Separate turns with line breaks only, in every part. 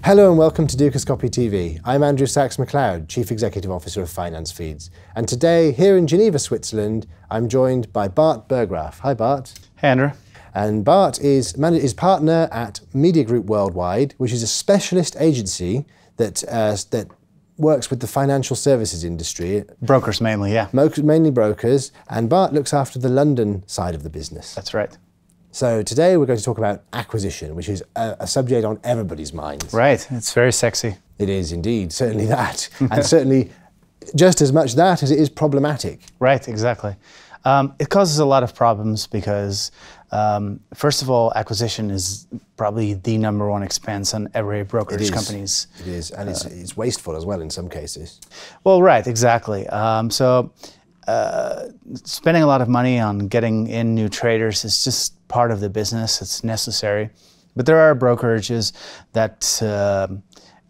Hello and welcome to Dukascopy TV. I'm Andrew Saks-McLeod, Chief Executive Officer of Finance Feeds. And today, here in Geneva, Switzerland, I'm joined by Bart Burggraaf. Hi, Bart.
Hey, Andrew.
And Bart is partner at MediaGroup Worldwide, which is a specialist agency that works with the financial services industry.
Brokers mainly, yeah.
Mainly brokers. And Bart looks after the London side of the business.
That's right.
So today we're going to talk about acquisition, which is a subject on everybody's minds.
Right, it's very sexy.
It is indeed, certainly that. And certainly just as much that as it is problematic.
Right, exactly. It causes a lot of problems because, first of all, acquisition is probably the #1 expense on every brokerage company's.
It is, and it's wasteful as well in some cases.
Well, right, exactly. Spending a lot of money on getting in new traders is just part of the business. It's necessary. But there are brokerages that,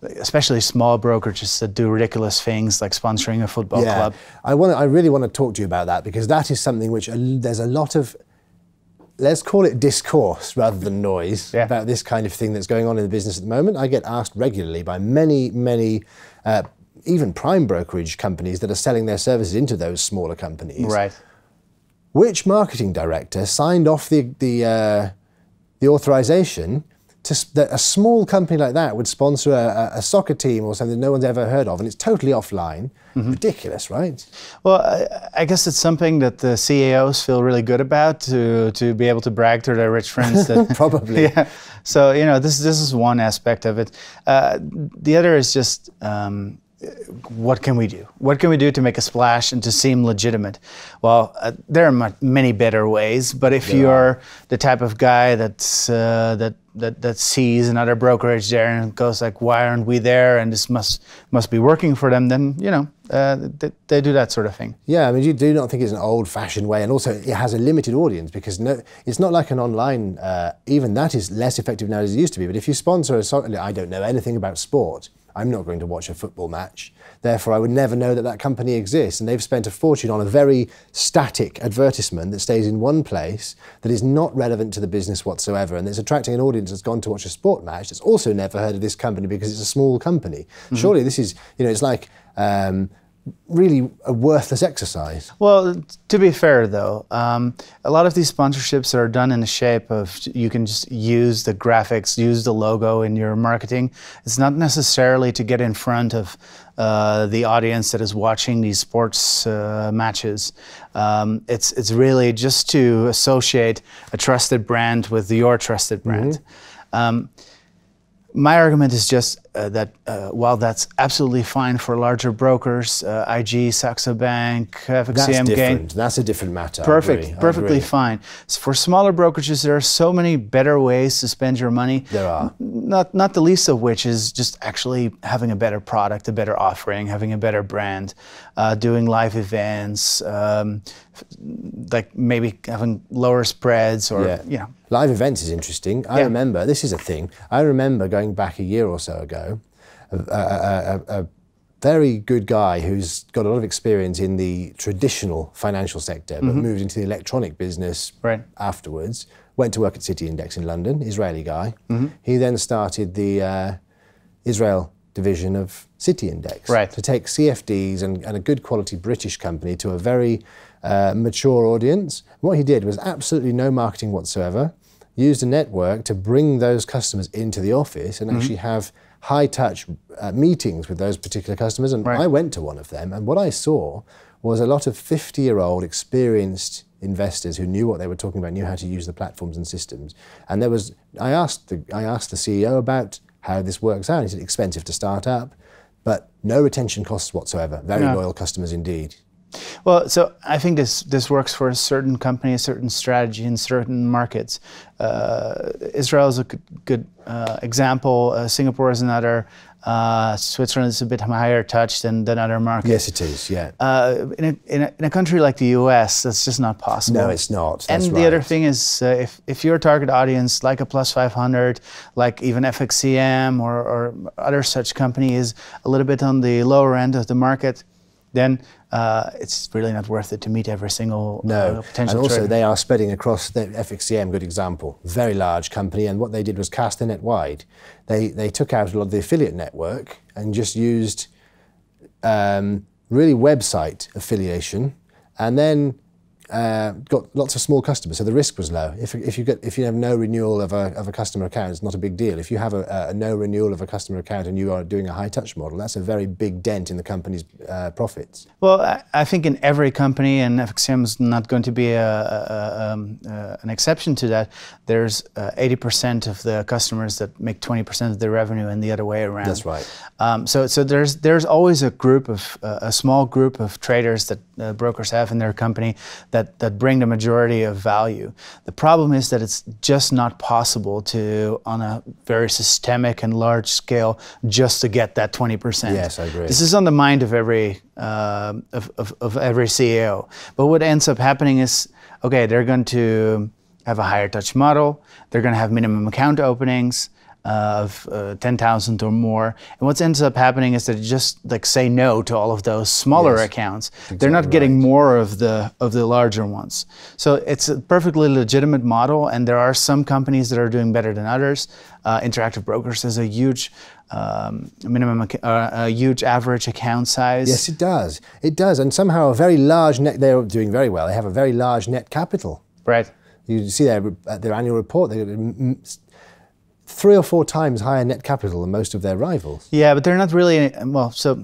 especially small brokerages, that do ridiculous things like sponsoring a football club.
I really want to talk to you about that, because that is something which there's a lot of, let's call it discourse rather than noise, about this kind of thing that's going on in the business at the moment. I get asked regularly by many even prime brokerage companies that are selling their services into those smaller companies.
Right.
Which marketing director signed off the authorization that a small company like that would sponsor a soccer team or something that no one's ever heard of, and it's totally offline? Ridiculous, right?
Well, I guess it's something that the CEOs feel really good about, to be able to brag to their rich friends. That
Probably.
Yeah. So, you know, this is one aspect of it. The other is just, what can we do? What can we do to make a splash and to seem legitimate? Well, there are many better ways, but if you're the type of guy that sees another brokerage there and goes like, why aren't we there? And this must be working for them, then, you know, they do that sort of thing.
Yeah, I mean, you do not think it's an old-fashioned way, and also it has a limited audience, because it's not like an online, even that is less effective now as it used to be. But if you sponsor I don't know anything about sport, I'm not going to watch a football match. Therefore, I would never know that that company exists. And they've spent a fortune on a very static advertisement that stays in one place, that is not relevant to the business whatsoever. And it's attracting an audience that's gone to watch a sport match that's also never heard of this company because it's a small company. Surely this is, you know, it's like really a worthless exercise.
Well, to be fair though, a lot of these sponsorships are done in the shape of, you can just use the graphics, use the logo in your marketing. It's not necessarily to get in front of the audience that is watching these sports matches. It's really just to associate a trusted brand with your trusted brand. My argument is just that while that's absolutely fine for larger brokers, IG, Saxo Bank, FXCM,
that's a different matter.
Perfectly fine. So for smaller brokerages, there are so many better ways to spend your money.
There are.
Not the least of which is just actually having a better product, a better offering, having a better brand, doing live events, like maybe having lower spreads, or you know.
Live events is interesting. I remember, this is a thing, I remember going back a year or so ago, a very good guy who's got a lot of experience in the traditional financial sector, but moved into the electronic business afterwards, went to work at City Index in London, Israeli guy. He then started the Israel division of City Index to take CFDs and a good quality British company to a very mature audience. What he did was absolutely no marketing whatsoever, used a network to bring those customers into the office and actually have high-touch meetings with those particular customers. And I went to one of them, and what I saw was a lot of 50-year-old experienced investors who knew what they were talking about, knew how to use the platforms and systems. And there was, I asked the CEO about how this works out. He said, expensive to start up, but no retention costs whatsoever. Very loyal customers indeed.
Well, so I think this works for a certain company, a certain strategy in certain markets. Israel is a good example. Singapore is another. Switzerland is a bit higher touch than other markets.
Yes, it is. Yeah.
In a country like the US, that's just not possible.
No, it's not.
That's and the other thing is, if your target audience, like a Plus 500, like even FXCM or other such company, is a little bit on the lower end of the market, then it's really not worth it to meet every single potential
and also
trader.
they are spreading across the FXCM, good example, very large company, and what they did was cast the net wide. They took out a lot of the affiliate network and just used really website affiliation, and then got lots of small customers, so the risk was low. If you have no renewal of a customer account, it's not a big deal. If you have a no renewal of a customer account and you are doing a high touch model, that's a very big dent in the company's profits.
Well, I think in every company, and FXCM is not going to be an exception to that, there's 80% of the customers that make 20% of their revenue and the other way around.
That's right.
So there's always a small group of traders that brokers have in their company that bring the majority of value. The problem is that it's just not possible to, on a very systemic and large scale, just to get that 20%.
Yes, I agree.
This is on the mind of every every CEO. But what ends up happening is, okay, they're going to have a higher touch model. They're going to have minimum account openings of 10,000 or more, and what ends up happening is that you just say no to all of those smaller accounts. Exactly. They're not getting more of the larger ones. So it's a perfectly legitimate model, and there are some companies that are doing better than others. Interactive Brokers has a huge a huge average account size.
Yes, it does. It does, and somehow a very large net. They're doing very well. They have a very large net capital.
Right.
You see their annual report. They 3 or 4 times higher net capital than most of their rivals.
Yeah, but they're not really, well, so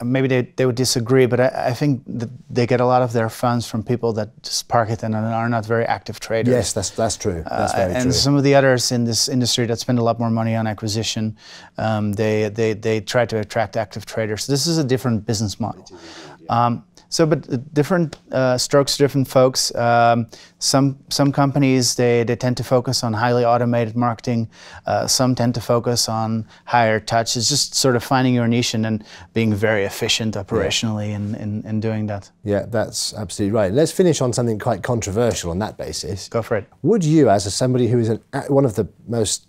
maybe they would disagree, but I think that they get a lot of their funds from people that just park it and are not very active traders.
Yes, that's true. That's very true.
And some of the others in this industry that spend a lot more money on acquisition, they try to attract active traders. So this is a different business model. But different strokes, different folks. Some companies, they tend to focus on highly automated marketing. Some tend to focus on higher touch. It's just sort of finding your niche and then being very efficient operationally in doing that.
Yeah, that's absolutely right. Let's finish on something quite controversial on that basis.
Go for it.
Would you, as somebody who is one of the most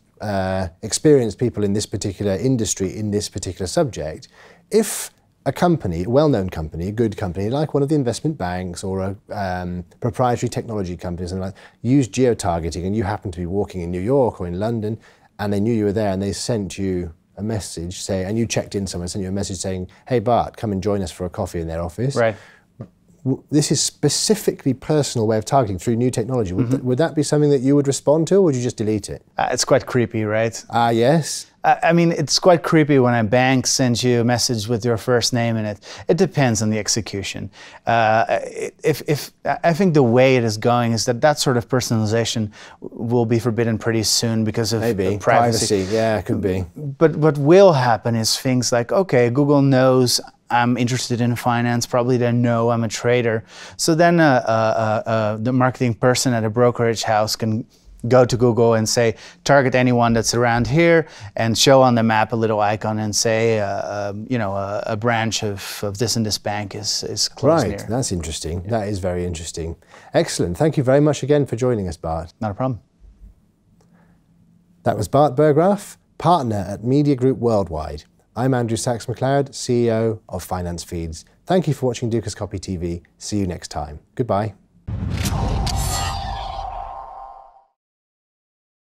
experienced people in this particular industry, in this particular subject, if a company, a well-known company, a good company, like one of the investment banks or a proprietary technology company, something like that, use geo-targeting, and you happen to be walking in New York or in London, and they knew you were there, and they sent you a message and you checked in somewhere, sent you a message saying, "Hey Bart, come and join us for a coffee," in their office.
Right.
This is specifically personal way of targeting through new technology. Would that be something that you would respond to, or would you just delete it?
It's quite creepy, right?
Yes.
I mean, it's quite creepy when a bank sends you a message with your first name in it. It depends on the execution. I think the way it is going is that sort of personalization will be forbidden pretty soon because of privacy.
Yeah, it could be.
But what will happen is things like, okay, Google knows I'm interested in finance, probably they know I'm a trader. So then the marketing person at a brokerage house can go to Google and say, target anyone that's around here, and show on the map a little icon and say, a branch of this and this bank is close near.
Right, that's interesting. Yeah. That is very interesting. Excellent. Thank you very much again for joining us, Bart.
Not a problem.
That was Bart Burggraaf, partner at MediaGroup Worldwide. I'm Andrew Saks-McLeod, CEO of Finance Feeds. Thank you for watching Dukascopy TV. See you next time. Goodbye.